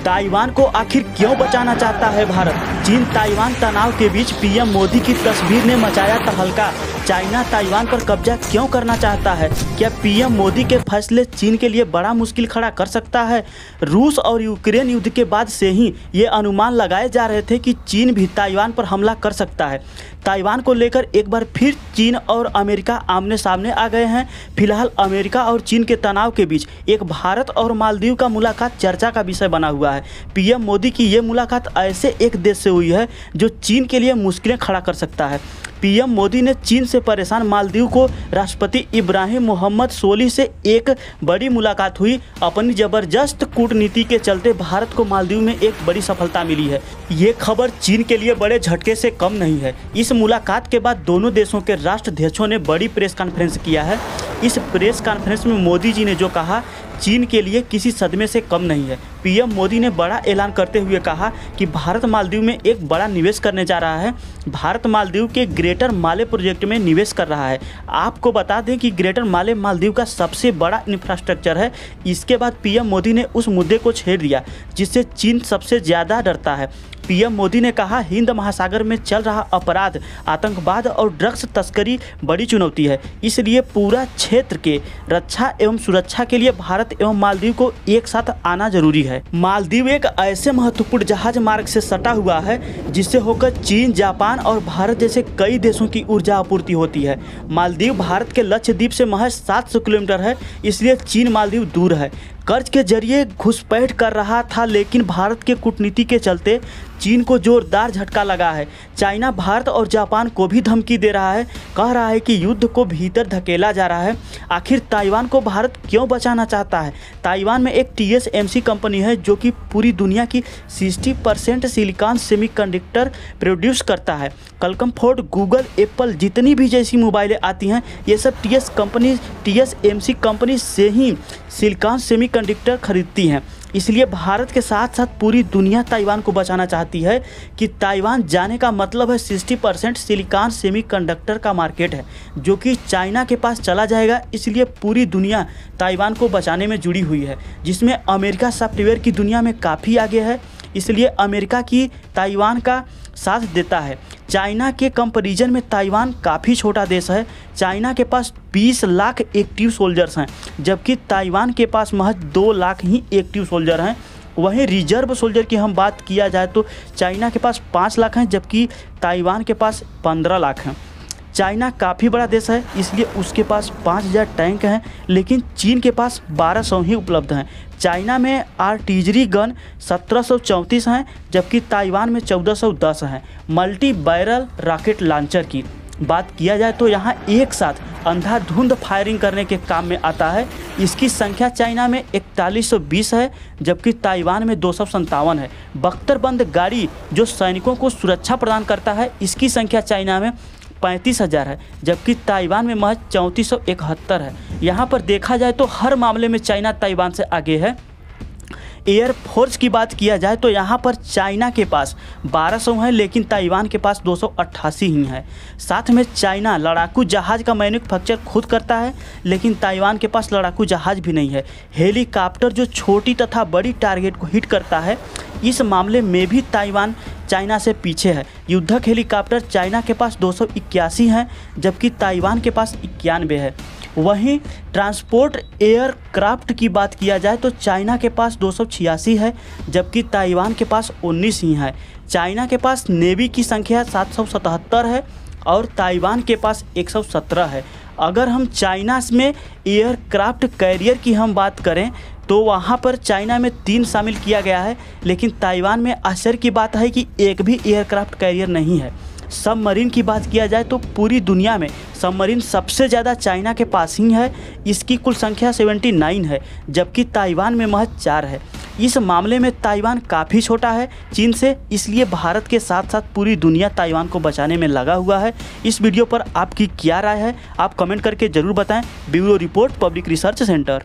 Taiwan को आखिर क्यों बचाना चाहता है भारत? चीन ताइवान तनाव के बीच पीएम मोदी की तस्वीर ने मचाया तहलका। चाइना ताइवान पर कब्जा क्यों करना चाहता है? क्या पीएम मोदी के फैसले चीन के लिए बड़ा मुश्किल खड़ा कर सकता है? रूस और यूक्रेन युद्ध के बाद से ही ये अनुमान लगाए जा रहे थे कि चीन भी ताइवान पर हमला कर सकता है। ताइवान को लेकर एक बार फिर चीन और अमेरिका आमने सामने आ गए हैं। फिलहाल अमेरिका और चीन के तनाव के बीच एक भारत और मालदीव का मुलाकात चर्चा का विषय बना हुआ है। पीएम मोदी की ये मुलाकात ऐसे एक देश से हुई है जो चीन के लिए मुश्किलें खड़ा कर सकता है। पीएम मोदी ने चीन से परेशान मालदीव को राष्ट्रपति इब्राहिम मोहम्मद सोलिह से एक बड़ी मुलाकात हुई। अपनी जबरदस्त कूटनीति के चलते भारत को मालदीव में एक बड़ी सफलता मिली है। ये खबर चीन के लिए बड़े झटके से कम नहीं है। इस मुलाकात के बाद दोनों देशों के राष्ट्राध्यक्षों ने बड़ी प्रेस कॉन्फ्रेंस किया है। इस प्रेस कॉन्फ्रेंस में मोदी जी ने जो कहा, चीन के लिए किसी सदमे से कम नहीं है। पीएम मोदी ने बड़ा ऐलान करते हुए कहा कि भारत मालदीव में एक बड़ा निवेश करने जा रहा है। भारत मालदीव के ग्रेटर माले प्रोजेक्ट में निवेश कर रहा है। आपको बता दें कि ग्रेटर माले मालदीव का सबसे बड़ा इंफ्रास्ट्रक्चर है। इसके बाद पीएम मोदी ने उस मुद्दे को छेड़ दिया जिससे चीन सबसे ज़्यादा डरता है। पीएम मोदी ने कहा, हिंद महासागर में चल रहा अपराध, आतंकवाद और ड्रग्स तस्करी बड़ी चुनौती है। इसलिए पूरा क्षेत्र के रक्षा एवं सुरक्षा के लिए भारत एवं मालदीव को एक साथ आना जरूरी है। मालदीव एक ऐसे महत्वपूर्ण जहाज मार्ग से सटा हुआ है जिससे होकर चीन, जापान और भारत जैसे कई देशों की ऊर्जा आपूर्ति होती है। मालदीव भारत के लक्षद्वीप से महज 700 किलोमीटर है, इसलिए चीन मालदीव दूर है। कर्ज के जरिए घुसपैठ कर रहा था, लेकिन भारत के कूटनीति के चलते चीन को जोरदार झटका लगा है। चाइना भारत और जापान को भी धमकी दे रहा है, कह रहा है कि युद्ध को भीतर धकेला जा रहा है। आखिर ताइवान को भारत क्यों बचाना चाहता है? ताइवान में एक TSMC कंपनी है जो कि पूरी दुनिया की 60% सिलिकॉन सेमीकंडक्टर प्रोड्यूस करता है। क्वालकॉम, फोर्ड, गूगल, एप्पल जितनी भी जैसी मोबाइलें आती हैं, ये सब TSMC कंपनी से ही सिलिकॉन सेमीकंडक्टर खरीदती हैं। इसलिए भारत के साथ साथ पूरी दुनिया ताइवान को बचाना चाहती है कि ताइवान जाने का मतलब है 60% सिलिकॉन सेमीकंडक्टर का मार्केट है जो कि चाइना के पास चला जाएगा। इसलिए पूरी दुनिया ताइवान को बचाने में जुड़ी हुई है, जिसमें अमेरिका सॉफ्टवेयर की दुनिया में काफ़ी आगे है। इसलिए अमेरिका की ताइवान का साथ देता है। चाइना के कंपैरिजन में ताइवान काफ़ी छोटा देश है। चाइना के पास 20 लाख एक्टिव सोल्जर्स हैं, जबकि ताइवान के पास महज 2 लाख ही एक्टिव सोल्जर हैं। वहीं रिजर्व सोल्जर की हम बात किया जाए तो चाइना के पास 5 लाख हैं, जबकि ताइवान के पास 15 लाख हैं। चाइना काफ़ी बड़ा देश है, इसलिए उसके पास 5000 टैंक हैं, लेकिन चीन के पास 1200 ही उपलब्ध हैं। चाइना में आर्टिलरी गन 1734 हैं, जबकि ताइवान में 1410 हैं। मल्टी बैरल रॉकेट लॉन्चर की बात किया जाए तो यहाँ एक साथ अंधाधुंध फायरिंग करने के काम में आता है। इसकी संख्या चाइना में 4120 है, जबकि ताइवान में 257 है। बख्तरबंद गाड़ी जो सैनिकों को सुरक्षा प्रदान करता है, इसकी संख्या चाइना में 35,000 है, जबकि ताइवान में महज 3471 है। यहाँ पर देखा जाए तो हर मामले में चाइना ताइवान से आगे है। एयरफोर्स की बात किया जाए तो यहाँ पर चाइना के पास 1200 है, लेकिन ताइवान के पास 288 ही है। साथ में चाइना लड़ाकू जहाज़ का मैन्युफैक्चर खुद करता है, लेकिन ताइवान के पास लड़ाकू जहाज़ भी नहीं है। हेलीकॉप्टर जो छोटी तथा बड़ी टारगेट को हिट करता है, इस मामले में भी ताइवान चाइना से पीछे है। युद्धक हेलीकॉप्टर चाइना के पास 281 हैं, जबकि ताइवान के पास 91 है। वहीं ट्रांसपोर्ट एयरक्राफ्ट की बात किया जाए तो चाइना के पास 286 है, जबकि ताइवान के पास 19 ही है। चाइना के पास नेवी की संख्या 777 है और ताइवान के पास 117 है। अगर हम चाइना में एयरक्राफ्ट कैरियर की हम बात करें तो वहाँ पर चाइना में 3 शामिल किया गया है, लेकिन ताइवान में आश्चर्य की बात है कि एक भी एयरक्राफ्ट कैरियर नहीं है। सबमरीन की बात किया जाए तो पूरी दुनिया में सबमरीन सबसे ज़्यादा चाइना के पास ही है। इसकी कुल संख्या 79 है, जबकि ताइवान में महज 4 है। इस मामले में ताइवान काफ़ी छोटा है चीन से, इसलिए भारत के साथ साथ पूरी दुनिया ताइवान को बचाने में लगा हुआ है। इस वीडियो पर आपकी क्या राय है, आप कमेंट करके ज़रूर बताएं। Bureau report, public research centre.